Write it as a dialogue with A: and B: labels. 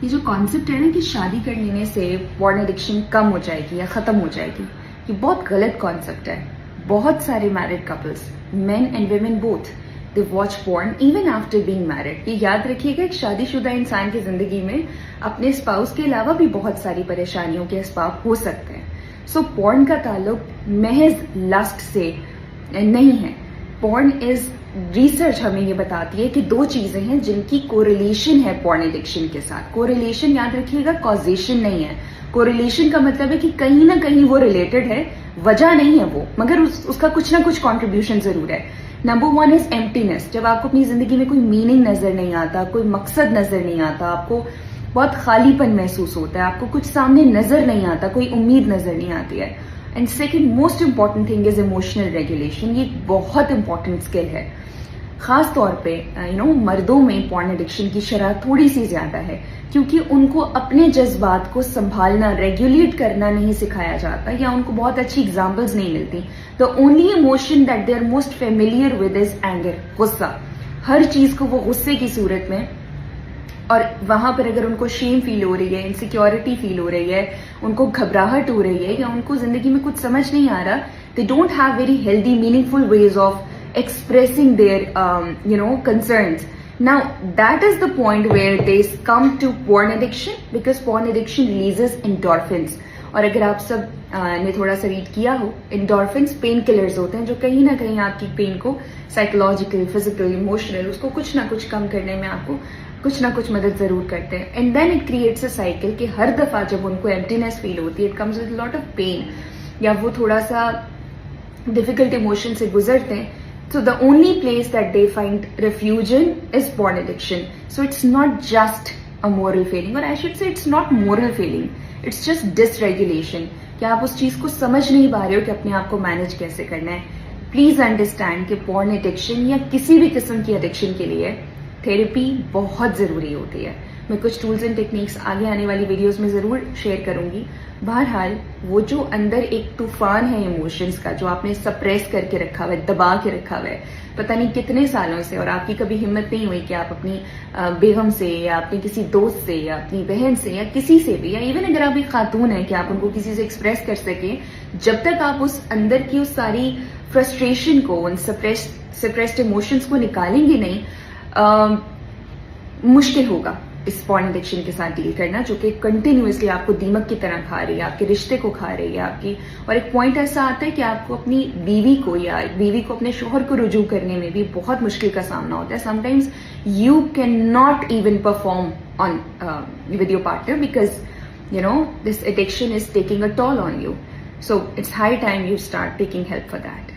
A: ये जो कॉन्सेप्ट है ना कि शादी कर लेने से पॉर्न एडिक्शन कम हो जाएगी या खत्म हो जाएगी, ये बहुत गलत कॉन्सेप्ट है। बहुत सारे married couples, main and women both, they watch porn even after being married. ये याद रखिएगा, एक शादीशुदा इंसान की जिंदगी में अपने स्पाउस के अलावा भी बहुत सारी परेशानियों के असबाब हो सकते हैं। सो पॉर्न का ताल्लुक महज लस्ट से नहीं है। पॉर्न इज, रिसर्च हमें ये बताती है कि दो चीजें हैं जिनकी कोरिलेशन है पॉर्न एडिक्शन के साथ। कोरिलेशन याद रखिएगा, कॉजेशन नहीं है। कोरिलेशन का मतलब है कि कहीं ना कहीं वो रिलेटेड है, वजह नहीं है वो, मगर उसका कुछ ना कुछ कॉन्ट्रीब्यूशन जरूर है। Number one is emptiness. जब आपको अपनी जिंदगी में कोई मीनिंग नजर नहीं आता, कोई मकसद नजर नहीं आता, आपको बहुत खालीपन महसूस होता है, आपको कुछ सामने नजर नहीं आता, कोई उम्मीद नजर नहीं आती है। And second most important thing is emotional regulation. ये बहुत इंपॉर्टेंट स्किल है। खास तौर पे मर्दों में पॉर्न एडिक्शन की शरह थोड़ी सी ज्यादा है, क्योंकि उनको अपने जज्बात को संभालना, रेगुलेट करना नहीं सिखाया जाता, या उनको बहुत अच्छी एग्जाम्पल्स नहीं मिलती। The only emotion that they are most familiar with is anger, गुस्सा। हर चीज को वो गुस्से की सूरत में, और वहां पर अगर उनको शेम फील हो रही है, इनसिक्योरिटी फील हो रही है, उनको घबराहट हो रही है, या उनको जिंदगी में कुछ समझ नहीं आ रहा, they don't have very healthy meaningful ways of expressing their concerns. Now that is the point where they come to porn addiction, because porn addiction releases endorphins. और अगर आप सब ने थोड़ा सा रीड किया हो, endorphins पेन किलर्स होते हैं जो कहीं ना कहीं आपकी पेन को साइकोलॉजिकल, फिजिकल, इमोशनल, उसको कुछ ना कुछ कम करने में आपको कुछ ना कुछ मदद जरूर करते हैं। And then it creates a cycle कि हर दफा जब उनको एम्प्टीनेस फील होती है, it comes with lot of pain, या वो थोड़ा सा डिफिकल्ट इमोशन से गुजरते हैं, so the only place that they find refuge in is porn addiction. So it's not just a moral failing, or I should say it's not moral failing, it's just dysregulation, कि आप उस चीज को समझ नहीं पा रहे हो कि अपने आप को मैनेज कैसे करना है। प्लीज अंडरस्टैंड कि पॉर्न एडिक्शन या किसी भी किस्म की एडिक्शन के लिए थेरेपी बहुत जरूरी होती है। मैं कुछ टूल्स एंड टेक्निक्स आगे आने वाली वीडियोस में जरूर शेयर करूंगी। बहरहाल वो जो अंदर एक तूफान है इमोशंस का, जो आपने सप्रेस करके रखा हुआ है, दबा के रखा हुआ है पता नहीं कितने सालों से, और आपकी कभी हिम्मत नहीं हुई कि आप अपनी बेगम से, या अपनी किसी दोस्त से, या अपनी बहन से, या किसी से भी, या इवन अगर आप एक खातून है कि आप उनको किसी से एक्सप्रेस कर सके, जब तक आप उस अंदर की उस सारी फ्रस्ट्रेशन को, उन सप्रेस्ड इमोशंस को निकालेंगे नहीं, मुश्किल होगा इस पॉर्न एडिक्शन के साथ डील करना, जो कि कंटिन्यूअसली आपको दीमक की तरह खा रही है, आपके रिश्ते को खा रही है आपकी। और एक पॉइंट ऐसा आता है कि आपको अपनी बीवी को, या बीवी को अपने शोहर को रुजू करने में भी बहुत मुश्किल का सामना होता है। Sometimes you can not even perform on with your partner, because this addiction is taking a tall on you. So it's high time you start taking help for that.